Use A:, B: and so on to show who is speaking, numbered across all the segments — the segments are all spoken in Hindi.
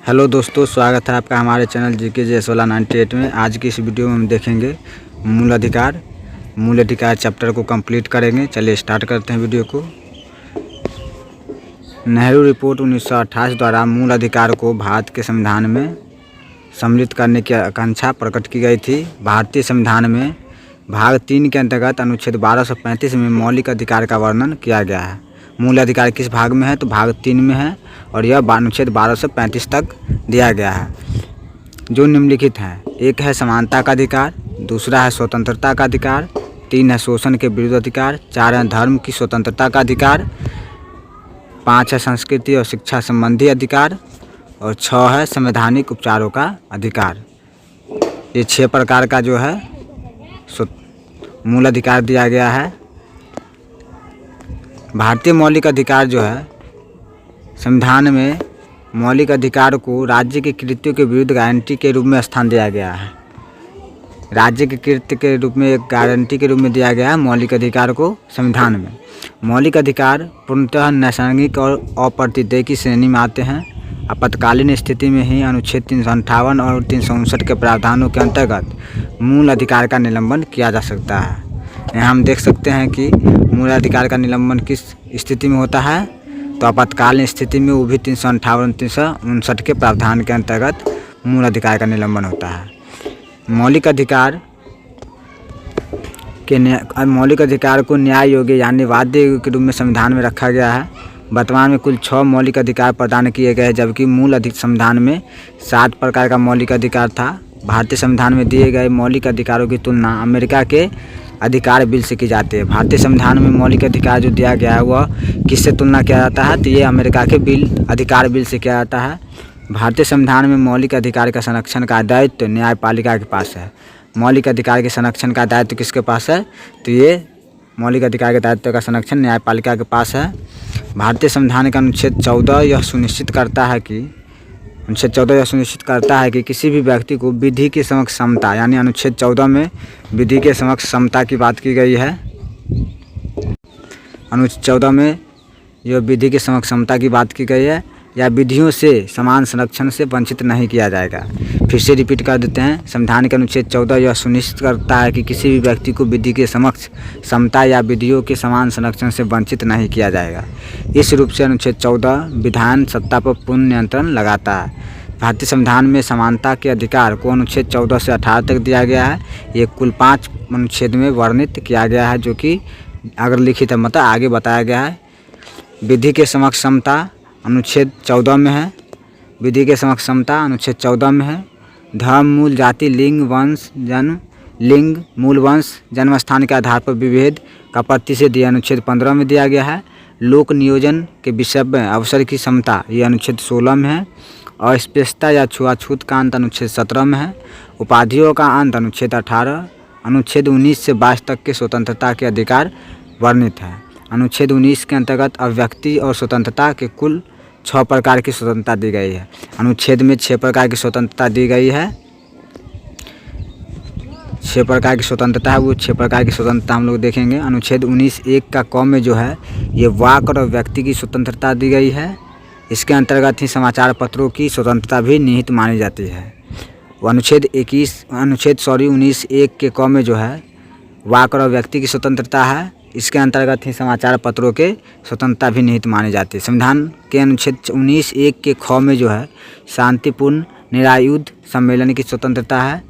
A: हेलो दोस्तों, स्वागत है आपका हमारे चैनल जीके JS वाला 98 में। आज की इस वीडियो में हम देखेंगे मूल अधिकार चैप्टर को कंप्लीट करेंगे। चलिए स्टार्ट करते हैं वीडियो को। नेहरू रिपोर्ट 1928 द्वारा मूल अधिकार को भारत के संविधान में सम्मिलित करने की आकांक्षा प्रकट की गई थी। भारतीय संविधान में भाग 3 के अंतर्गत अनुच्छेद 1235 में मौलिक अधिकार का वर्णन किया गया है। मूल अधिकार किस भाग में है? तो भाग 3 में है और यह अनुच्छेद 1235 तक दिया गया है, जो निम्नलिखित हैं। एक है समानता का अधिकार, दूसरा है स्वतंत्रता का अधिकार, 3 है शोषण के विरुद्ध अधिकार, 4 है धर्म की स्वतंत्रता का अधिकार, 5 है संस्कृति और शिक्षा संबंधी अधिकार और 6 है संवैधानिक उपचारों का अधिकार। ये 6 प्रकार का जो है मूल अधिकार दिया गया है। भारतीय मौलिक अधिकार जो है, संविधान में मौलिक अधिकार को राज्य के कृत्यों के विरुद्ध गारंटी के रूप में स्थान दिया गया है। राज्य के कृत्य के रूप में एक गारंटी के रूप में दिया गया है मौलिक अधिकार को संविधान में। मौलिक अधिकार पूर्णतः नैसर्गिक और अप्रतिदेय की श्रेणी में आते हैं। आपातकालीन स्थिति में ही अनुच्छेद 358 और 359 के प्रावधानों के अंतर्गत मूल अधिकार का निलंबन किया जा सकता है। यहाँ हम देख सकते हैं कि मूल अधिकार का निलंबन किस स्थिति में होता है, तो आपातकालीन स्थिति में वो भी 358 और 359 के प्रावधान के अंतर्गत मूल अधिकार का निलंबन होता है। मौलिक अधिकार को न्याय योग्य यानी बाध्य के रूप में संविधान में रखा गया है। वर्तमान में कुल 6 मौलिक अधिकार प्रदान किए गए हैं, जबकि मूल संविधान में 7 प्रकार का मौलिक अधिकार था। भारतीय संविधान में दिए गए मौलिक अधिकारों की तुलना अमेरिका के अधिकार बिल से की जाती है। भारतीय संविधान में मौलिक अधिकार जो दिया गया है वह किससे तुलना किया जाता है, तो ये अमेरिका के अधिकार बिल से किया जाता है। भारतीय संविधान में मौलिक अधिकार का संरक्षण का दायित्व न्यायपालिका के पास है। मौलिक अधिकार के संरक्षण का दायित्व किसके पास है, तो ये मौलिक अधिकार के दायित्व का संरक्षण न्यायपालिका के पास है। भारतीय संविधान का अनुच्छेद 14 यह सुनिश्चित करता है कि किसी भी व्यक्ति को विधि के समक्ष समता, यानी अनुच्छेद 14 में विधि के समक्ष समता की बात की गई है। अनुच्छेद 14 में यह विधि के समक्ष समता की बात की गई है, या विधियों से समान संरक्षण से वंचित नहीं किया जाएगा। फिर से रिपीट कर देते हैं। संविधान के अनुच्छेद 14 यह सुनिश्चित करता है कि किसी भी व्यक्ति को विधि के समक्ष समता या विधियों के समान संरक्षण से वंचित नहीं किया जाएगा। इस रूप से अनुच्छेद 14 विधान सत्ता पर पूर्ण नियंत्रण लगाता है। भारतीय संविधान में समानता के अधिकार को अनुच्छेद 14 से 18 तक दिया गया है। ये कुल 5 अनुच्छेद में वर्णित किया गया है, जो कि अगर लिखित मतलब आगे बताया गया है। विधि के समक्ष समता अनुच्छेद 14 में है। विधि के समक्ष समता अनुच्छेद 14 में है। धर्म, मूल जाति, लिंग, मूल वंश, जन्म स्थान के आधार पर विभेद का आपत्ति से दिया अनुच्छेद 15 में दिया गया है। लोक नियोजन के विषय में अवसर की समता ये अनुच्छेद 16 में है। अस्पृश्यता या छुआछूत का अंत अनुच्छेद 17 में है। उपाधियों का अंत अनुच्छेद 18। अनुच्छेद 19 से 22 तक के स्वतंत्रता के अधिकार वर्णित है। अनुच्छेद 19 के अंतर्गत अभिव्यक्ति और स्वतंत्रता के कुल 6 प्रकार की स्वतंत्रता दी गई है। अनुच्छेद में 6 प्रकार की स्वतंत्रता दी गई है। 6 प्रकार की स्वतंत्रता है, वो 6 प्रकार की स्वतंत्रता हम लोग देखेंगे। अनुच्छेद 19(1) का क में जो है ये वाक और व्यक्ति की स्वतंत्रता दी गई है। इसके अंतर्गत ही समाचार पत्रों की स्वतंत्रता भी निहित मानी जाती है। वो अनुच्छेद 19(1) के क में जो है वाक और व्यक्ति की स्वतंत्रता है। इसके अंतर्गत ही समाचार पत्रों के स्वतंत्रता भी निहित मानी जाती है। संविधान के अनुच्छेद 19(1) के ख में जो है शांतिपूर्ण निरायुध सम्मेलन की स्वतंत्रता है।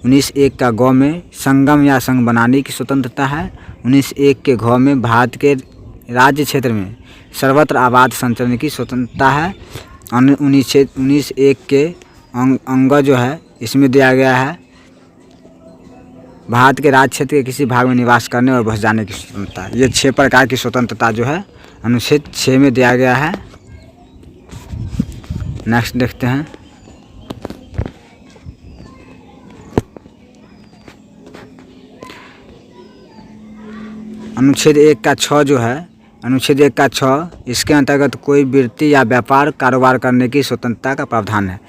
A: 19(1) का ग में संगम या संघ बनाने की स्वतंत्रता है। 19(1) के घ में भारत के राज्य क्षेत्र में सर्वत्र आबाद संचरण की स्वतंत्रता है। 19(1) के अंग जो है इसमें दिया गया है भारत के राज्य क्षेत्र के किसी भाग में निवास करने और बस जाने की स्वतंत्रता। ये 6 प्रकार की स्वतंत्रता जो है अनुच्छेद 6 में दिया गया है। नेक्स्ट देखते हैं। अनुच्छेद 1 का 6 जो है, अनुच्छेद 1 का 6 इसके अंतर्गत कोई वृत्ति या व्यापार कारोबार करने की स्वतंत्रता का प्रावधान है।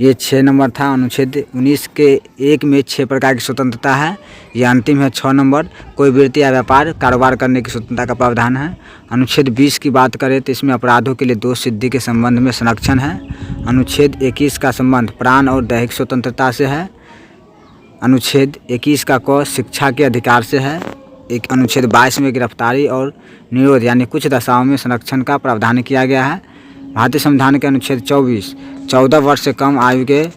A: ये 6 नंबर था। अनुच्छेद 19 के 1 में 6 प्रकार की स्वतंत्रता है। ये अंतिम है 6 नंबर, कोई वृत्ति या व्यापार कारोबार करने की स्वतंत्रता का प्रावधान है। अनुच्छेद 20 की बात करें तो इसमें अपराधों के लिए दोष सिद्धि के संबंध में संरक्षण है। अनुच्छेद 21 का संबंध प्राण और दैहिक स्वतंत्रता से है। अनुच्छेद 21 का क शिक्षा के अधिकार से है। एक अनुच्छेद 22 में गिरफ्तारी और निरोध यानी कुछ दशाओं में संरक्षण का प्रावधान किया गया है। भारतीय संविधान के अनुच्छेद 24 14 वर्ष से कम आयु के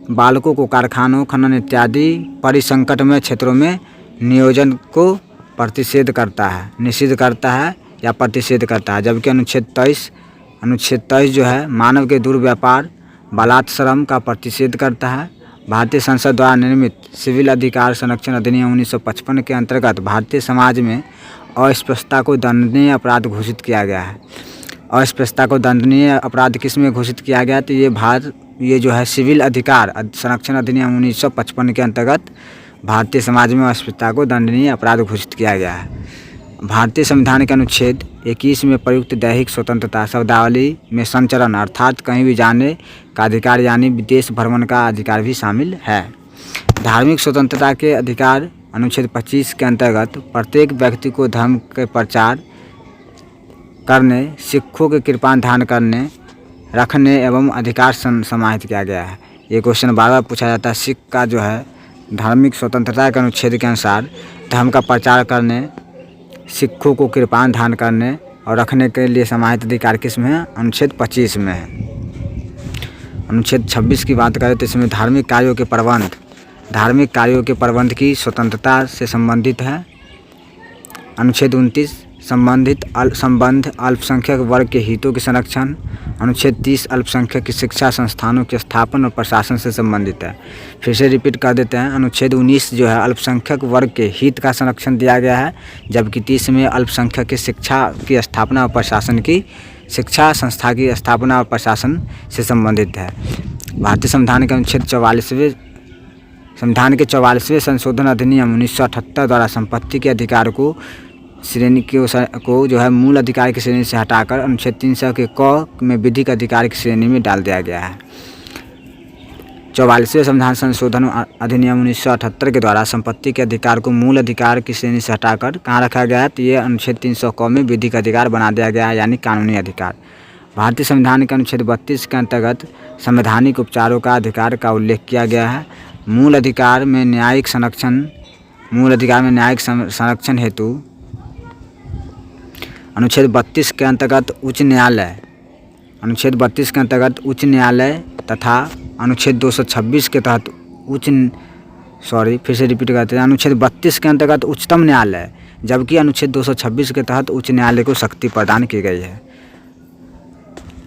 A: बालकों को कारखानों, खनन इत्यादि परिसंकट में क्षेत्रों में नियोजन को प्रतिषेध करता है, निषिद्ध करता है या प्रतिषेध करता है। जबकि अनुच्छेद 23 जो है मानव के दुर्व्यापार, बलात्श्रम का प्रतिषेध करता है। भारतीय संसद द्वारा निर्मित सिविल अधिकार संरक्षण अधिनियम 1955 के अंतर्गत भारतीय समाज में अस्पृश्यता को दंडनीय अपराध घोषित किया गया है। अस्पृश्यता को दंडनीय अपराध किस में घोषित किया गया? तो ये जो है सिविल अधिकार संरक्षण अधिनियम 1955 के अंतर्गत भारतीय समाज में अस्पृश्यता को दंडनीय अपराध घोषित किया गया है। भारतीय संविधान के अनुच्छेद 21 में प्रयुक्त दैहिक स्वतंत्रता शब्दावली में संचरण अर्थात कहीं भी जाने का अधिकार यानी विदेश भ्रमण का अधिकार भी शामिल है। धार्मिक स्वतंत्रता के अधिकार अनुच्छेद 25 के अंतर्गत प्रत्येक व्यक्ति को धर्म के प्रचार करने, सिखों के कृपाण धारण करने, रखने एवं अधिकार समाहित किया गया है। ये क्वेश्चन बार बार पूछा जाता है। सिख का जो है धार्मिक स्वतंत्रता के अनुच्छेद के अनुसार धर्म का प्रचार करने, सिखों को कृपाण धारण करने और रखने के लिए समाहित अधिकार किस में है? अनुच्छेद 25 में है। अनुच्छेद 26 की बात करें तो इसमें धार्मिक कार्यों के प्रबंध की स्वतंत्रता से संबंधित है। अनुच्छेद 29 संबंध अल्पसंख्यक वर्ग के हितों के संरक्षण। अनुच्छेद 30 अल्पसंख्यक की शिक्षा संस्थानों के स्थापन और प्रशासन से संबंधित है। फिर से रिपीट कर देते हैं। अनुच्छेद 19 जो है अल्पसंख्यक वर्ग के हित का संरक्षण दिया गया है, जबकि 30 में अल्पसंख्यक की शिक्षा की स्थापना और प्रशासन की शिक्षा संस्था की स्थापना और प्रशासन से संबंधित है। भारतीय संविधान के अनुच्छेद 44वें संशोधन अधिनियम 1978 द्वारा संपत्ति के अधिकार को श्रेणी को जो है मूल अधिकार की श्रेणी से हटाकर अनुच्छेद 300 के क में विधिक अधिकार की श्रेणी में डाल दिया गया है। 44वें संविधान संशोधन अधिनियम 1978 के द्वारा संपत्ति के अधिकार को मूल अधिकार की श्रेणी से हटाकर कहाँ रखा गया है? तो ये अनुच्छेद 300 क में विधिक अधिकार बना दिया गया है, यानी कानूनी अधिकार। भारतीय संविधान के अनुच्छेद 32 के अंतर्गत संवैधानिक उपचारों का अधिकार का उल्लेख किया गया है। मूल अधिकार में न्यायिक संरक्षण हेतु अनुच्छेद 32 के अंतर्गत उच्च न्यायालय तथा अनुच्छेद 226 के तहत अनुच्छेद 32 के अंतर्गत उच्चतम न्यायालय, जबकि अनुच्छेद 226 के तहत उच्च न्यायालय को शक्ति प्रदान की गई है।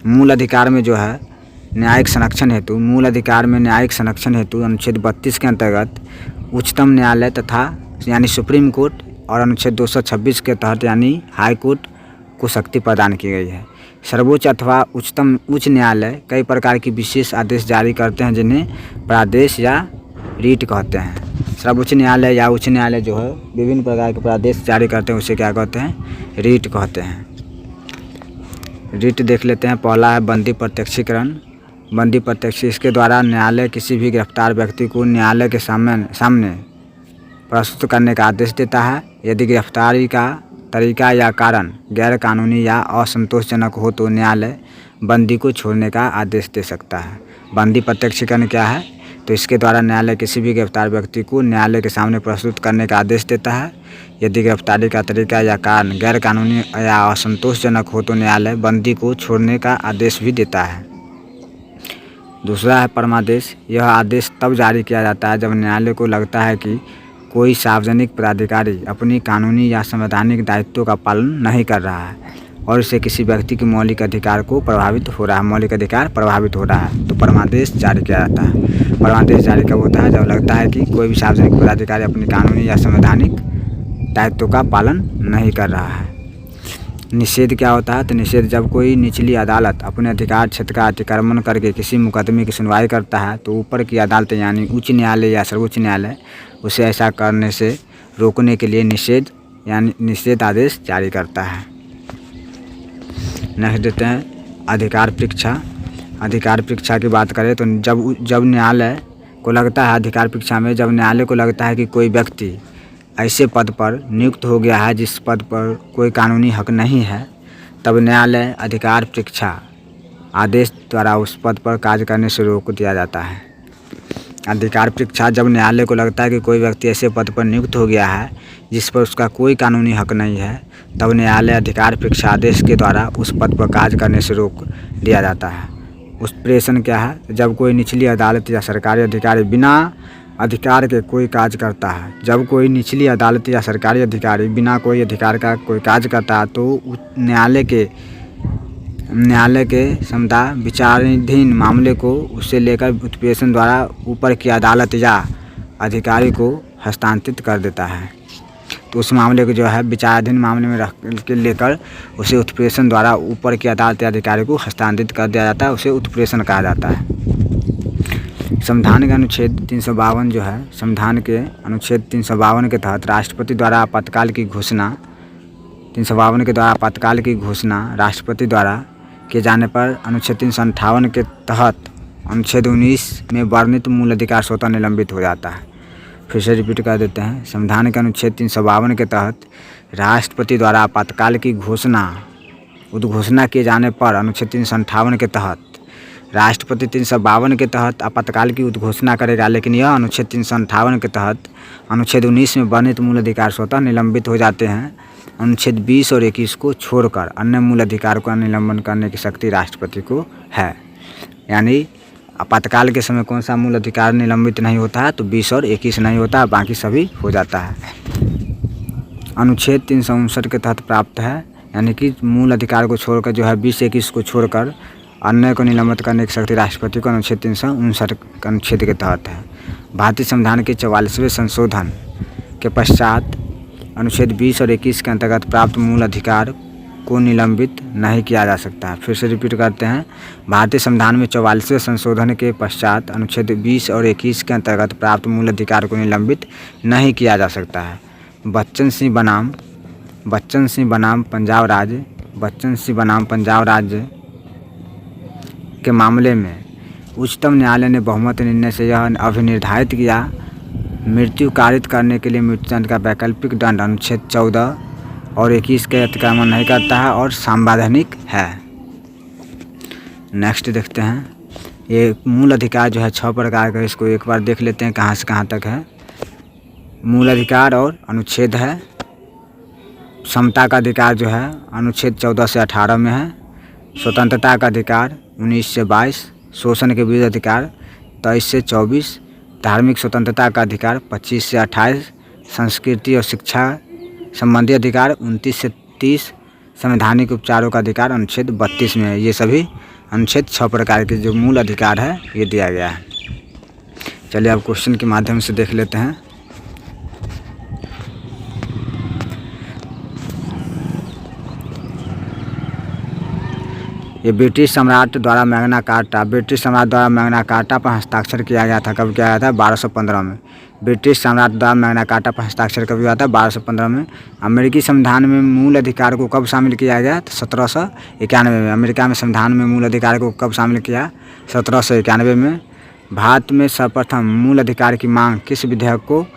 A: मूल अधिकार में जो है न्यायिक संरक्षण हेतु अनुच्छेद 32 के अंतर्गत उच्चतम न्यायालय तथा यानी सुप्रीम कोर्ट और अनुच्छेद 226 के तहत यानी हाई कोर्ट को शक्ति प्रदान की गई है। सर्वोच्च अथवा उच्च न्यायालय कई प्रकार की विशेष आदेश जारी करते हैं, जिन्हें प्रादेश या रीट कहते हैं। सर्वोच्च न्यायालय या उच्च न्यायालय जो है विभिन्न प्रकार के प्रादेश जारी करते हैं, उसे क्या कहते हैं? रीट कहते हैं। रीट देख लेते हैं। पहला है बंदी प्रत्यक्षीकरण। इसके द्वारा न्यायालय किसी भी गिरफ्तार व्यक्ति को न्यायालय के सामने प्रस्तुत करने का आदेश देता है। यदि गिरफ्तारी का तरीका या कारण गैर कानूनी या असंतोषजनक हो तो न्यायालय बंदी को छोड़ने का आदेश दे सकता है। बंदी प्रत्यक्षीकरण क्या है? तो इसके द्वारा न्यायालय किसी भी गिरफ्तार व्यक्ति को न्यायालय के सामने प्रस्तुत करने का आदेश देता है। यदि गिरफ्तारी का तरीका या कारण गैर कानूनी या असंतोषजनक हो तो न्यायालय बंदी को छोड़ने का आदेश भी देता है। दूसरा है परमादेश। यह आदेश तब जारी किया जाता है जब न्यायालय को लगता है कि कोई सार्वजनिक पदाधिकारी अपनी कानूनी या संवैधानिक दायित्वों का पालन नहीं कर रहा है और इससे किसी व्यक्ति के मौलिक अधिकार प्रभावित हो रहा है, तो परमादेश जारी किया जाता है। परमादेश जारी कब होता है? जब लगता है कि कोई भी सार्वजनिक पदाधिकारी अपनी कानूनी या संवैधानिक दायित्वों का पालन नहीं कर रहा है। निषेध क्या होता है? तो निषेध जब कोई निचली अदालत अपने अधिकार क्षेत्र का अतिक्रमण करके किसी मुकदमे की सुनवाई करता है तो ऊपर की अदालत यानी उच्च न्यायालय या सर्वोच्च न्यायालय उसे ऐसा करने से रोकने के लिए निषेध आदेश जारी करता है। नेक्स्ट देते हैं अधिकार परीक्षा की बात करें तो जब न्यायालय को लगता है अधिकार परीक्षा में जब न्यायालय को लगता है कि कोई व्यक्ति ऐसे पद पर नियुक्त हो गया है जिस पद पर कोई कानूनी हक नहीं है, तब न्यायालय अधिकार परीक्षा आदेश द्वारा उस पद पर कार्य करने से रोक दिया जाता है। अधिकार परीक्षा जब न्यायालय को लगता है कि कोई व्यक्ति ऐसे पद पर नियुक्त हो गया है जिस पर उसका कोई कानूनी हक नहीं है, तब न्यायालय अधिकार परीक्षा आदेश के द्वारा उस पद पर कार्य करने से रोक दिया जाता है। उत्प्रेषण क्या है? जब कोई निचली अदालत या सरकारी अधिकारी बिना अधिकार के कोई कार्य करता है। जब कोई निचली अदालत या सरकारी अधिकारी बिना कोई अधिकार का कोई कार्य करता है तो न्यायालय के समता विचाराधीन मामले को उससे लेकर उत्प्रेषण द्वारा ऊपर की अदालत या अधिकारी को हस्तांतरित कर देता है। तो उस मामले को जो है विचाराधीन मामले में रख के लेकर उसे उत्प्रेषण द्वारा ऊपर की अदालत या अधिकारी को हस्तांतरित कर दिया जाता है, उसे उत्प्रेषण कहा जाता है। संविधान के अनुच्छेद 352 जो है, संविधान के अनुच्छेद 352 के तहत राष्ट्रपति द्वारा आपातकाल की घोषणा 352 के द्वारा आपातकाल की घोषणा राष्ट्रपति द्वारा किए जाने पर अनुच्छेद 358 के तहत अनुच्छेद 19 में वर्णित मूल अधिकार स्वतः निलंबित हो जाता है। फिर से रिपीट कर देते हैं। संविधान के अनुच्छेद 352 के तहत राष्ट्रपति द्वारा आपातकाल की उद्घोषणा किए जाने पर अनुच्छेद 358 के तहत राष्ट्रपति 352 के तहत आपातकाल की उद्घोषणा करेगा, लेकिन यह अनुच्छेद 358 के तहत अनुच्छेद 19 में वर्णित मूल अधिकार स्वतः निलंबित हो जाते हैं। अनुच्छेद 20 और 21 को छोड़कर अन्य मूल अधिकार का निलंबन करने की शक्ति राष्ट्रपति को है। यानी आपातकाल के समय कौन सा मूल अधिकार निलंबित नहीं होता है? तो 20 और 21 नहीं होता, बाकी सभी हो जाता है। अनुच्छेद 359 के तहत प्राप्त है, यानी कि मूल अधिकार को छोड़कर जो है 20-21 को छोड़कर अन्य को निलंबित करने की शक्ति राष्ट्रपति को अनुच्छेद 359 अनुच्छेद के तहत है। भारतीय संविधान के 44वें संशोधन के पश्चात अनुच्छेद 20 और 21 के अंतर्गत प्राप्त मूल अधिकार को निलंबित नहीं किया जा सकता। फिर से रिपीट करते हैं। भारतीय संविधान में 44वें संशोधन के पश्चात अनुच्छेद 20 और 21 के अंतर्गत प्राप्त मूल अधिकार को निलंबित नहीं किया जा सकता है। बच्चन सिंह बनाम पंजाब राज्य के मामले में उच्चतम न्यायालय ने बहुमत निर्णय से यह अभिनिर्धारित किया, मृत्यु कारित करने के लिए मृत्युदंड का वैकल्पिक दंड अनुच्छेद 14 और 21 के अतिक्रमण नहीं करता है और संवैधानिक है। नेक्स्ट देखते हैं। ये मूल अधिकार जो है 6 प्रकार का, इसको एक बार देख लेते हैं कहाँ से कहाँ तक है। मूल अधिकार और अनुच्छेद है। समता का अधिकार जो है अनुच्छेद 14 से 18 में है। स्वतंत्रता का अधिकार 19 से 22, शोषण के विरुद्ध अधिकार 23 से 24, धार्मिक स्वतंत्रता का अधिकार 25 से 28, संस्कृति और शिक्षा संबंधी अधिकार 29 से 30, संवैधानिक उपचारों का अधिकार अनुच्छेद 32 में है। ये सभी अनुच्छेद 6 प्रकार के जो मूल अधिकार है ये दिया गया है। चलिए अब क्वेश्चन के माध्यम से देख लेते हैं। ये ब्रिटिश सम्राट द्वारा मैग्ना कार्टा पर हस्ताक्षर किया गया था। कब किया गया था? 1215 में। ब्रिटिश सम्राट द्वारा मैग्ना कार्टा पर हस्ताक्षर कब हुआ था? 1215 में। अमेरिकी संविधान में मूल अधिकार को कब शामिल किया गया? 1791 में। अमेरिका में संविधान में मूल अधिकार को कब शामिल किया? 1791 में। भारत में सर्वप्रथम मूल अधिकार की मांग किस विधेयक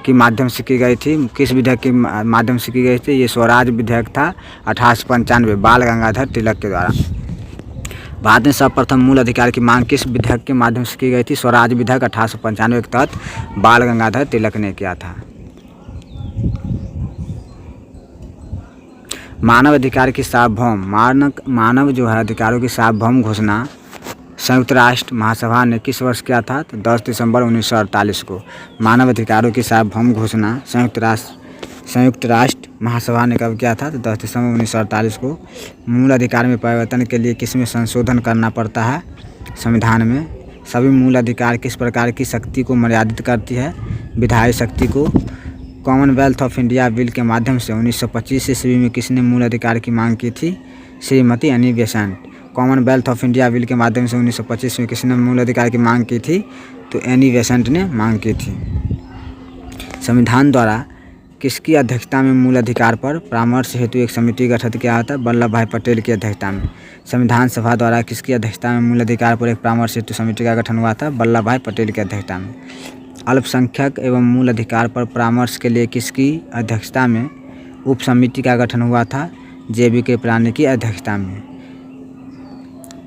A: के माध्यम से की गई थी? किस विधेयक के माध्यम से की गई थी? ये स्वराज विधेयक था 1895 बाल गंगाधर तिलक के द्वारा। भारत में सर्वप्रथम मूल अधिकार की मांग किस विधेयक के माध्यम से की गई थी? स्वराज विधेयक 1895 के तहत बाल गंगाधर तिलक ने किया था। मानव अधिकार की सार्वभौम मानव जो है अधिकारों की सार्वभौम घोषणा संयुक्त राष्ट्र महासभा ने किस वर्ष किया था? तो 10 दिसंबर 1948 को। मानव अधिकारों की सार्वभौम घोषणा संयुक्त राष्ट्र महासभा ने कब किया था? तो 10 दिसंबर 1948 को। मूल अधिकार में परिवर्तन के लिए किस में संशोधन करना पड़ता है? संविधान में। सभी मूल अधिकार किस प्रकार की शक्ति को मर्यादित करती है? विधायी शक्ति को। कॉमनवेल्थ ऑफ इंडिया बिल के माध्यम से 1925 ईस्वी में किसने मूल अधिकार की मांग की थी? Shrimati Annie Besant. Commonwealth of India bill के माध्यम से 1925 में किसने मूल अधिकार की मांग की थी? तो एनी बेसेंट ने मांग की थी। संविधान द्वारा किसकी अध्यक्षता में मूल अधिकार पर परामर्श हेतु एक समिति गठित किया होता है? वल्लभ भाई पटेल की अध्यक्षता में। संविधान सभा द्वारा किसकी अध्यक्षता में मूल अधिकार पर एक परामर्श हेतु समिति का गठन हुआ था? वल्लभ भाई पटेल की अध्यक्षता में। अल्पसंख्यक एवं मूल अधिकार पर परामर्श के लिए किसकी अध्यक्षता में उप समिति का गठन हुआ था? JB के प्राणी की अध्यक्षता में।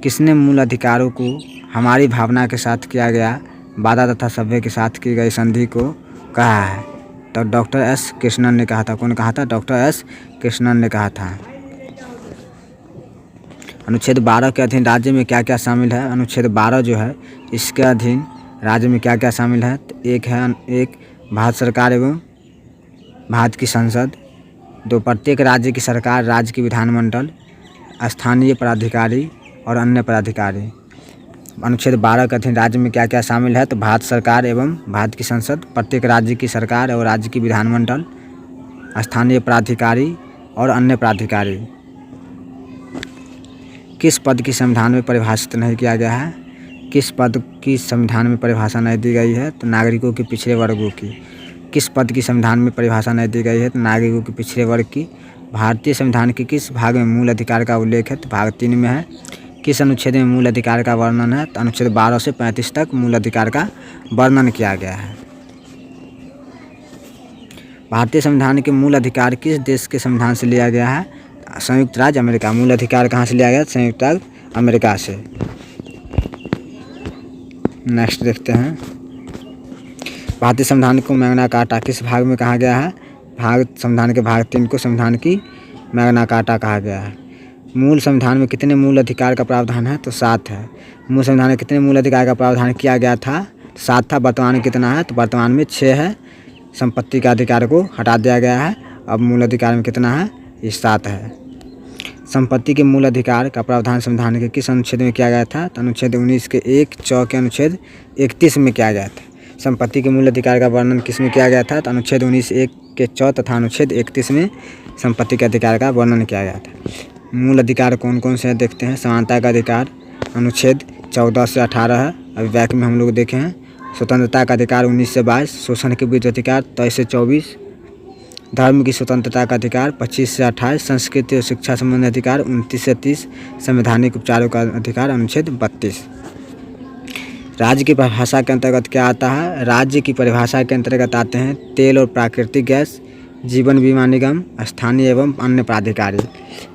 A: किसने मूल अधिकारों को हमारी भावना के साथ किया गया वादा तथा सभ्य के साथ की गई संधि को कहा है? तो डॉक्टर एस कृष्णन ने कहा था। कौन कहा था? डॉक्टर एस कृष्णन ने कहा था। अनुच्छेद 12 के अधीन राज्य में क्या क्या शामिल है? अनुच्छेद 12 जो है इसके अधीन राज्य में क्या क्या शामिल है? तो एक भारत सरकार एवं भारत की संसद। 2 प्रत्येक राज्य की सरकार, राज्य की विधानमंडल, स्थानीय प्राधिकारी और अन्य प्राधिकारी। अनुच्छेद 12 के अधीन राज्य में क्या क्या शामिल है? तो भारत सरकार एवं भारत की संसद, प्रत्येक राज्य की सरकार और राज्य की विधानमंडल, स्थानीय प्राधिकारी और अन्य प्राधिकारी। किस पद की संविधान में परिभाषित नहीं किया गया है? किस पद की संविधान में परिभाषा नहीं दी गई है? तो नागरिकों के पिछड़े वर्गों की। किस पद की संविधान में परिभाषा नहीं दी गई है? तो नागरिकों के पिछड़े वर्ग की। भारतीय संविधान के किस भाग में मूल अधिकार का उल्लेख है? तो भाग 3 में है। किस अनुच्छेद में मूल अधिकार का वर्णन है? तो अनुच्छेद 12 से 35 तक मूल अधिकार का वर्णन किया गया है। भारतीय संविधान के मूल अधिकार किस देश के संविधान से लिया गया है? संयुक्त राज्य अमेरिका। मूल अधिकार कहाँ से लिया गया? संयुक्त राज्य अमेरिका से। नेक्स्ट देखते हैं, भारतीय संविधान को मैग्ना कार्टा किस भाग में कहा गया है? संविधान के भाग 3 को संविधान की मैग्ना कार्टा कहा गया है। मूल संविधान में कितने मूल अधिकार का प्रावधान है? तो 7 है। मूल संविधान में कितने मूल अधिकार का प्रावधान किया गया था? 7 था। वर्तमान में कितना है? तो वर्तमान में 6 है। संपत्ति का अधिकार को हटा दिया गया है। अब मूल अधिकार में कितना है? ये 7 है। संपत्ति के मूल अधिकार का प्रावधान संविधान के किस अनुच्छेद में किया गया था? तो अनुच्छेद 19 के 1 के अनुच्छेद 31 में किया गया था। संपत्ति के मूल अधिकार का वर्णन किस में किया गया था? तो अनुच्छेद 19 के 4 तथा अनुच्छेद 31 में संपत्ति के अधिकार का वर्णन किया गया था। मूल अधिकार कौन कौन से हैं देखते हैं। समानता का अधिकार अनुच्छेद 14 से 18 है। अभी बैक में हम लोग देखे हैं। स्वतंत्रता का अधिकार 19 से 22। शोषण के विरुद्ध अधिकार 23 से 24। धर्म की स्वतंत्रता का अधिकार 25 से 28। संस्कृति और शिक्षा संबंधी अधिकार 29 से 30। संवैधानिक उपचारों का अधिकार अनुच्छेद 32। राज्य की परिभाषा के अंतर्गत क्या आता है? राज्य की परिभाषा के अंतर्गत आते हैं तेल और प्राकृतिक गैस, जीवन बीमा निगम, स्थानीय एवं अन्य प्राधिकारी।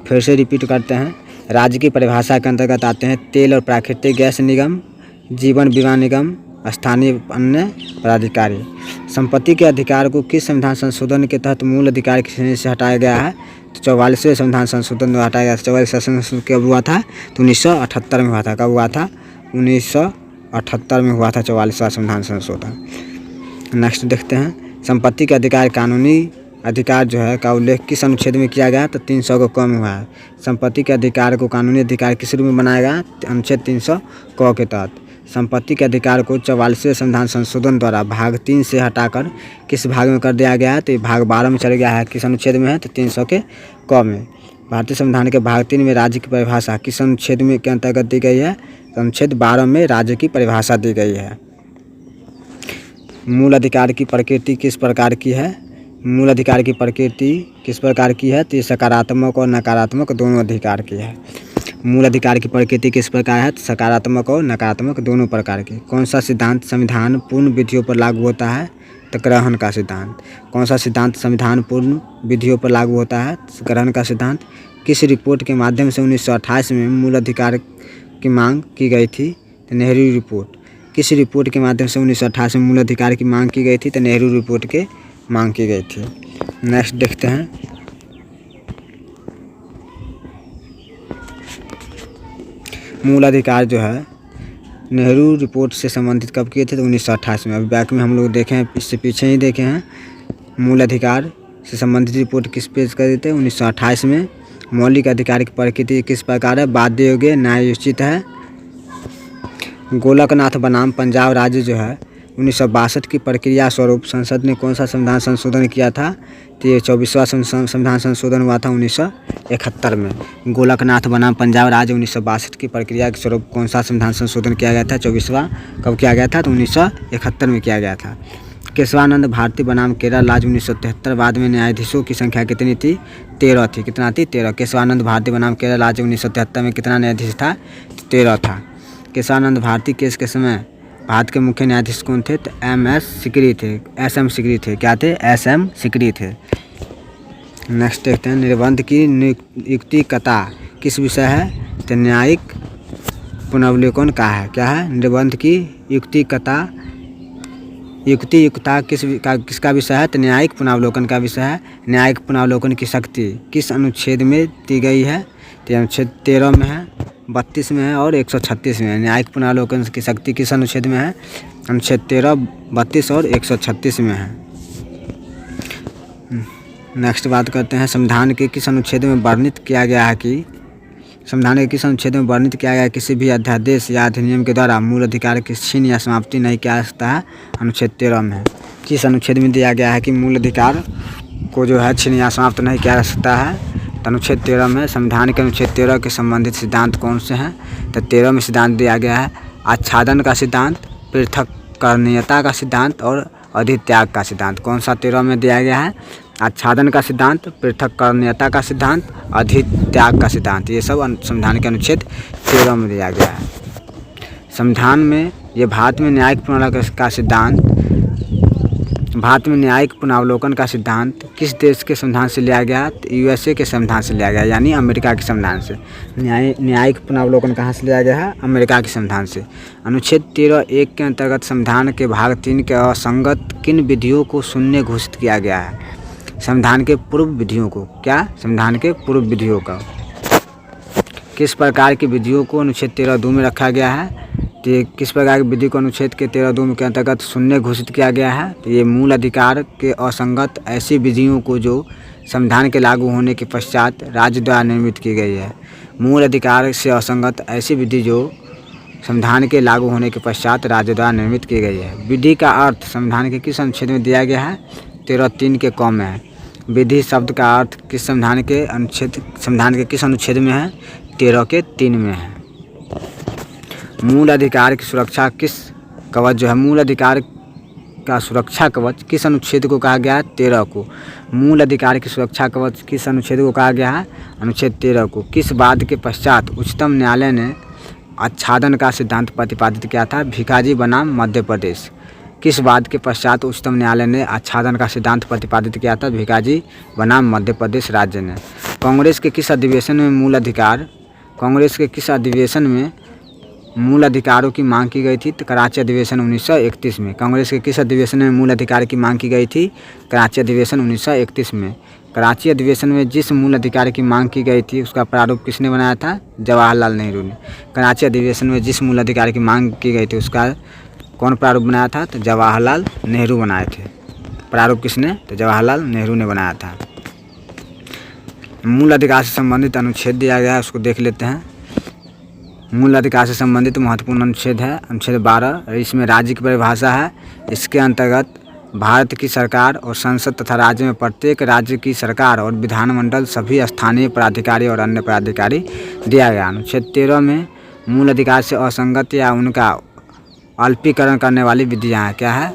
A: फिर से रिपीट करते हैं, राज्य की परिभाषा के अंतर्गत आते हैं तेल और प्राकृतिक गैस निगम, जीवन बीमा निगम, स्थानीय अन्य प्राधिकारी। संपत्ति के अधिकार को किस संविधान संशोधन के तहत मूल अधिकार की श्रेणी से हटाया गया है? तो 44वें संविधान संशोधन में हटाया गया। 44वां संशोधन कब हुआ था? तो 1978 में हुआ था। कब हुआ था? 1978 में हुआ था 44वां संविधान संशोधन। नेक्स्ट देखते हैं, संपत्ति के अधिकार कानूनी अधिकार जो है का उल्लेख किस अनुच्छेद में किया गया? तो 300 को कम हुआ है। संपत्ति के अधिकार को कानूनी अधिकार किस रूप में बनाया गया? अनुच्छेद 300 क के तहत। संपत्ति के अधिकार को 44वें संविधान संशोधन द्वारा भाग 3 से हटाकर किस भाग में कर दिया गया है? तो ये भाग 12 में चल गया है। किस अनुच्छेद में है? तो 300 के क में। भारतीय संविधान के भाग 3 में राज्य की परिभाषा किस अनुच्छेद में के अंतर्गत दी गई है? तो अनुच्छेद 12 में राज्य की परिभाषा दी गई है। मूल अधिकार की प्रकृति किस प्रकार की है? मूल अधिकार की प्रकृति किस प्रकार की है? तो ये सकारात्मक और नकारात्मक दोनों अधिकार की है। मूल अधिकार की प्रकृति किस प्रकार है? तो सकारात्मक और नकारात्मक दोनों प्रकार की। कौन सा सिद्धांत संविधान पूर्ण विधियों पर लागू होता है? तो ग्रहण का सिद्धांत। कौन सा सिद्धांत संविधान पूर्ण विधियों पर लागू होता है? ग्रहण का सिद्धांत। किस रिपोर्ट के माध्यम से 1928 में मूल अधिकार की मांग की गई थी? तो नेहरू रिपोर्ट। किस रिपोर्ट के माध्यम से 1928 में मूल अधिकार की मांग की गई थी? तो नेहरू रिपोर्ट के मांग की गई थी। नेक्स्ट देखते हैं, मूल अधिकार जो है नेहरू रिपोर्ट से संबंधित कब किए थे? तो 1928 में। अभी बैक में हम लोग देखे हैं, इससे पीछे ही देखे हैं। मूल अधिकार से संबंधित रिपोर्ट किस पेश कर देते हैं? 1928 में। मौलिक अधिकार की प्रकृति किस प्रकार है? बाध्य योग्य, न्यायोचित है। गोलकनाथ बनाम पंजाब राज्य जो है 1962 की प्रक्रिया स्वरूप संसद ने कौन सा संविधान संशोधन किया था? तो ये 24वां संविधान संशोधन हुआ था 1971 में। गोलकनाथ बनाम पंजाब राज्य 1962 की प्रक्रिया के स्वरूप कौन सा संविधान संशोधन किया गया था? 24वां। कब किया गया था? तो 1971 में किया गया था। केशवानंद भारती बनाम केरल राज्य 1973 बाद में न्यायाधीशों की संख्या कितनी थी? 13 थी। कितना थी? 13। केशवानंद भारती बनाम केरल राज्य 1973 में कितना न्यायाधीश था? 13 था। केशवानंद भारती केस के समय भारत के मुख्य न्यायाधीश कौन थे? तो एम सिकरी थे। क्या थे? SM सिकरी थे। नेक्स्ट देखते हैं, निर्बंध की नियुक्तिकता किस विषय है? तो न्यायिक पुनर्वलोकन का है। क्या है? निबंध की युक्तियुक्ता किसका विषय है? तो न्यायिक पुनर्वलोकन का विषय है। न्यायिक पुनर्वलोकन की शक्ति किस अनुच्छेद में दी गई है? तो अनुच्छेद 13 में है, 32 में है और 136 में है। न्यायिक पुनर्वलोकन की शक्ति किस अनुच्छेद में है? अनुच्छेद 13, 32 और 136 में है। नेक्स्ट बात करते हैं, संविधान के किस अनुच्छेद में वर्णित किया गया है कि संविधान के किस अनुच्छेद में वर्णित किया गया है किसी भी अध्यादेश या अधिनियम के द्वारा मूल अधिकार की छीन या समाप्ति नहीं किया जा सकता है? अनुच्छेद 13 में है। किस अनुच्छेद में दिया गया है कि मूल अधिकार को जो है छीन या समाप्त नहीं किया जा सकता है? तो अनुच्छेद 13 में। संविधान के अनुच्छेद 13 के संबंधित सिद्धांत कौन से हैं? तो 13 में सिद्धांत दिया गया है आच्छादन का सिद्धांत, पृथक्करणीयता का सिद्धांत और अधित्याग का सिद्धांत। कौन सा 13 में दिया गया है? आच्छादन का सिद्धांत, पृथक्करणीयता का सिद्धांत, अधित्याग का सिद्धांत। ये सब संविधान के अनुच्छेद 13 में दिया गया है। संविधान में ये भारत में न्यायिक पुनर्वलोकन का सिद्धांत किस देश के संविधान से लिया गया? USA के संविधान से लिया गया, यानी अमेरिका के संविधान से। न्यायिक पुनर्वलोकन कहाँ से लिया गया है? अमेरिका के संविधान से। अनुच्छेद 13(1) के अंतर्गत संविधान के भाग 3 के असंगत किन विधियों को शून्य घोषित किया गया है? संविधान के पूर्व विधियों को। क्या? संविधान के पूर्व विधियों का। किस प्रकार की विधियों को अनुच्छेद 13(2) में रखा गया है? तो ये किस प्रकार की विधि को अनुच्छेद के 13(2) के अंतर्गत शून्य घोषित किया गया है? तो ये मूल अधिकार के असंगत ऐसी विधियों को जो संविधान के लागू होने के पश्चात राज्य द्वारा निर्मित की गई है। मूल अधिकार से असंगत ऐसी विधि जो संविधान के लागू होने के पश्चात राज्य द्वारा निर्मित की गई है। विधि का अर्थ संविधान के किस अनुच्छेद में दिया गया है? 13(3) के क में है। विधि शब्द का अर्थ संविधान के किस अनुच्छेद में है? 13 के 3 में है। मूल अधिकार की सुरक्षा किस कवच जो है मूल अधिकार का सुरक्षा कवच किस अनुच्छेद को कहा गया है? 13 को। मूल अधिकार की सुरक्षा कवच किस अनुच्छेद को कहा गया है? अनुच्छेद 13 को। किस वाद के पश्चात उच्चतम न्यायालय ने आच्छादन का सिद्धांत प्रतिपादित किया था? भिखाजी बनाम मध्य प्रदेश। किस वाद के पश्चात उच्चतम न्यायालय ने आच्छादन का सिद्धांत प्रतिपादित किया था? भिखाजी बनाम मध्य प्रदेश राज्य ने। कांग्रेस के किस अधिवेशन में मूल अधिकारों की मांग की गई थी? तो कराची अधिवेशन 1931 में। कांग्रेस के किस अधिवेशन में मूल अधिकार की मांग की गई थी? कराची अधिवेशन 1931 में। कराची अधिवेशन में जिस मूल अधिकार की मांग की गई थी उसका प्रारूप किसने बनाया था? जवाहरलाल नेहरू ने। कराची अधिवेशन में जिस मूल अधिकार की मांग की गई थी उसका कौन प्रारूप बनाया था? तो जवाहरलाल नेहरू बनाए थे। प्रारूप किसने? तो जवाहरलाल नेहरू ने बनाया था। मूल अधिकार से संबंधित अनुच्छेद दिया गया है, उसको देख लेते हैं। मूल अधिकार से संबंधित महत्वपूर्ण अनुच्छेद है अनुच्छेद 12। इसमें राज्य की परिभाषा है। इसके अंतर्गत भारत की सरकार और संसद तथा राज्य में प्रत्येक राज्य की सरकार और विधानमंडल, सभी स्थानीय प्राधिकारी और अन्य प्राधिकारी दिया गया। अनुच्छेद 13 में मूल अधिकार से असंगत या उनका अल्पीकरण करने वाली विधियाँ हैं। क्या है?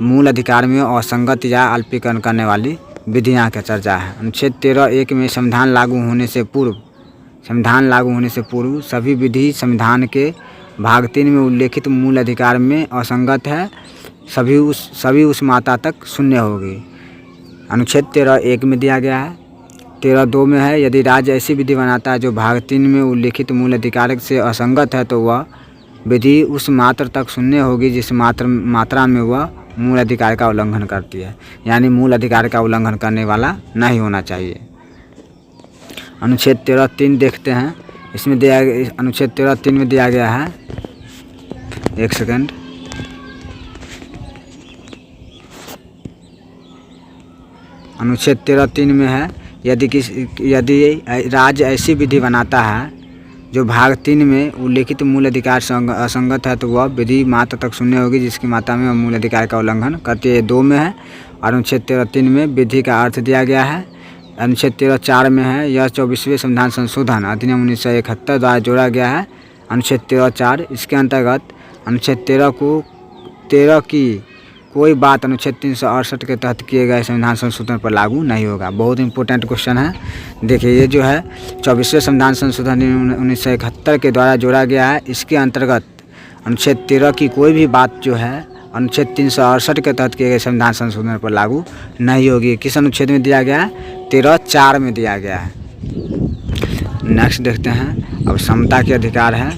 A: मूल अधिकार में असंगत या अल्पीकरण करने वाली विधियाँ का चर्चा है। अनुच्छेद 13(1) में संविधान लागू होने से पूर्व सभी विधि संविधान के भाग 3 में उल्लेखित मूल अधिकार में असंगत है, सभी उस मात्रा तक शून्य होगी। अनुच्छेद 13(1) में दिया गया है। 13(2) में है यदि राज्य ऐसी विधि बनाता है जो भाग 3 में उल्लेखित मूल अधिकार से असंगत है तो वह विधि उस मात्रा तक शून्य होगी जिस मात्रा में वह मूल अधिकार का उल्लंघन करती है, यानी मूल अधिकार का उल्लंघन करने वाला नहीं होना चाहिए। अनुच्छेद 13(3) देखते हैं। इसमें अनुच्छेद 13(3) में दिया गया है, एक सेकंड, अनुच्छेद 13(3) में है यदि राज्य ऐसी विधि बनाता है जो भाग 3 में उल्लेखित मूल अधिकार से असंगत है तो वह विधि मात्रा तक शून्य होगी जिसकी मात्रा में मूल अधिकार का उल्लंघन करती है। 2 में है। और अनुच्छेद 13(3) में विधि का अर्थ दिया गया है। अनुच्छेद 13(4) में है यह 24वें संविधान संशोधन अधिनियम 1971 द्वारा जोड़ा गया है। अनुच्छेद 13(4) इसके अंतर्गत अनुच्छेद 13 की कोई बात अनुच्छेद 368 के तहत किए गए संविधान संशोधन पर लागू नहीं होगा। बहुत इंपॉर्टेंट क्वेश्चन है। देखिए ये जो है 24वें संविधान संशोधन 1971 के द्वारा जोड़ा गया है। इसके अंतर्गत अनुच्छेद 13 की कोई भी बात जो है अनुच्छेद 368 के तहत किए गए संविधान संशोधन पर लागू नहीं होगी। किस अनुच्छेद में दिया गया है? 13(4) में दिया गया है। नेक्स्ट देखते हैं। अब समता के अधिकार है।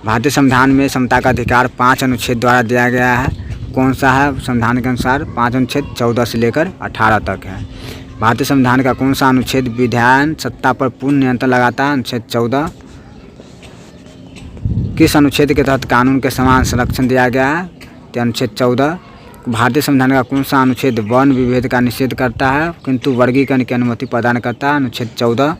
A: भारतीय संविधान में समता का अधिकार 5 अनुच्छेद द्वारा दिया गया है। कौन सा है? संविधान के अनुसार 5 अनुच्छेद 14 से लेकर 18 तक है। भारतीय संविधान का कौन सा अनुच्छेद विधान सत्ता पर पूर्ण नियंत्रण लगाता है? अनुच्छेद 14। किस अनुच्छेद के तहत कानून के समान संरक्षण दिया गया है? तो अनुच्छेद 14। भारतीय संविधान का कौन सा अनुच्छेद वर्ण विभेद का निषेध करता है किंतु वर्गीकरण की अनुमति प्रदान करता है? अनुच्छेद 14।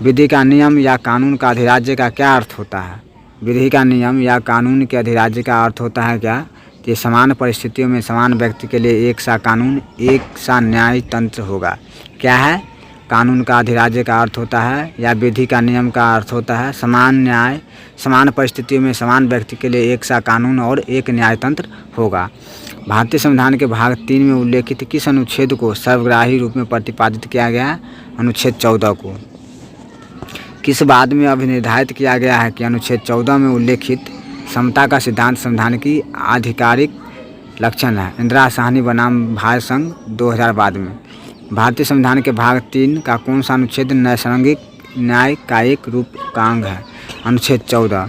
A: विधि का नियम या कानून का अधिराज्य का क्या अर्थ होता है? विधि का नियम या कानून के अधिराज्य का अर्थ होता है क्या? ये समान परिस्थितियों में समान व्यक्ति के लिए एक सा कानून, एक सा न्याय तंत्र होगा। क्या है? कानून का अधिराज्य का अर्थ होता है या विधि का नियम का अर्थ होता है समान न्याय, समान परिस्थितियों में समान व्यक्ति के लिए एक सा कानून और एक न्याय तंत्र होगा। भारतीय संविधान के भाग 3 में उल्लेखित किस अनुच्छेद को सर्वग्राही रूप में प्रतिपादित किया गया है? अनुच्छेद 14 को। किस बाद में अभिनिर्धारित किया गया है कि अनुच्छेद 14 में उल्लेखित समता का सिद्धांत संविधान की आधिकारिक लक्षण है? इंदिरा साहनी बनाम भारत संघ 2000 बाद में। भारतीय संविधान के भाग 3 का कौन सा अनुच्छेद नैसर्गिक न्याय का एक रूप का अंग है? अनुच्छेद 14।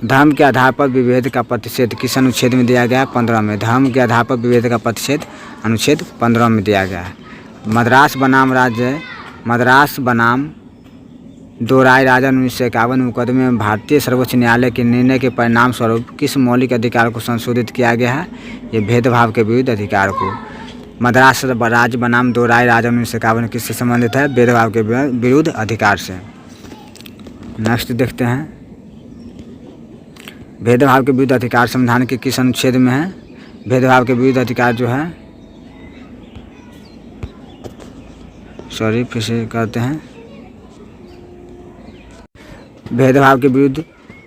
A: धर्म के आधार पर विभेद का प्रतिषेध किस अनुच्छेद में दिया गया है? 15 में। धर्म के आधार पर विभेद का प्रतिषेध अनुच्छेद 15 में दिया गया है। मद्रास बनाम दोराई राजा 1951 मुकदमे में भारतीय सर्वोच्च न्यायालय के निर्णय के परिणाम स्वरूप किस मौलिक अधिकार को संशोधित किया गया है? ये भेदभाव के विरुद्ध अधिकार को। मद्रास राज्य बनाम दोराई राजा 1951 किससे संबंधित है? भेदभाव के विरुद्ध अधिकार से। नेक्स्ट देखते हैं, भेदभाव के विरुद्ध अधिकार संविधान के किस अनुच्छेद में है? भेदभाव के विरुद्ध अधिकार जो है, फिर से करते हैं, भेदभाव के विरुद्ध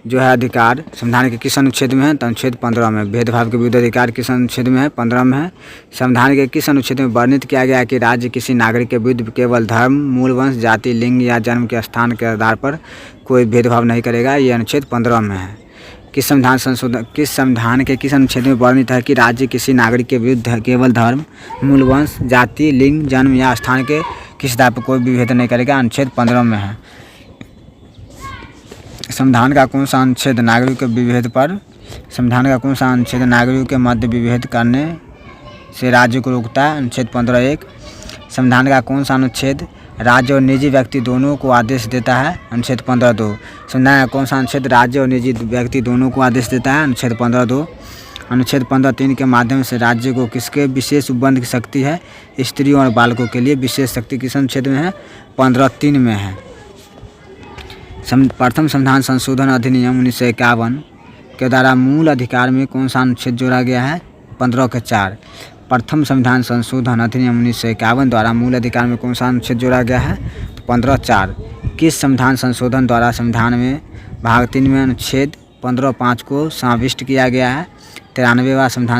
A: जो है अधिकार संविधान के किस अनुच्छेद में है? तो अनुच्छेद 15 में। भेदभाव के विरुद्ध अधिकार किस अनुच्छेद में है? 15 में है। संविधान के किस अनुच्छेद में वर्णित किया गया है कि राज्य किसी नागरिक के विरुद्ध केवल धर्म, मूल वंश, जाति, लिंग या जन्म के स्थान के आधार पर कोई भेदभाव नहीं करेगा? ये अनुच्छेद 15 में है। किस संविधान के किस अनुच्छेद में वर्णित है कि राज्य किसी नागरिक के विरुद्ध केवल धर्म, मूल वंश, जाति, लिंग, जन्म या स्थान के किस आधार पर कोई भी भेद नहीं करेगा? अनुच्छेद 15 में है। संविधान का कौन सा अनुच्छेद नागरिक के विभेद पर संविधान का कौन सा अनुच्छेद नागरिकों के मध्य विभेद करने से राज्य को रोकता है? अनुच्छेद 15(1). संविधान का कौन सा अनुच्छेद राज्य और निजी व्यक्ति दोनों को आदेश देता है? अनुच्छेद 15(2). संविधान का कौन सा अनुच्छेद राज्य और निजी व्यक्ति दोनों को आदेश देता है? अनुच्छेद 15(2). अनुच्छेद 15(3) के माध्यम से राज्य को किसके विशेष उपबंध की शक्ति है? स्त्रियों और बालकों के लिए विशेष शक्ति किस अनुच्छेद में है? 15(3) में है। प्रथम संविधान संशोधन अधिनियम 1951 के द्वारा मूल अधिकार में कौन सा अनुच्छेद जोड़ा गया है? 15(4). प्रथम संविधान संशोधन अधिनियम 1951 द्वारा मूल अधिकार में कौन सा अनुच्छेद जोड़ा गया है? तो 15(4). किस संविधान संशोधन द्वारा संविधान में भाग 3 में अनुच्छेद 15(5) को समाविष्ट किया गया है? 93वां संविधान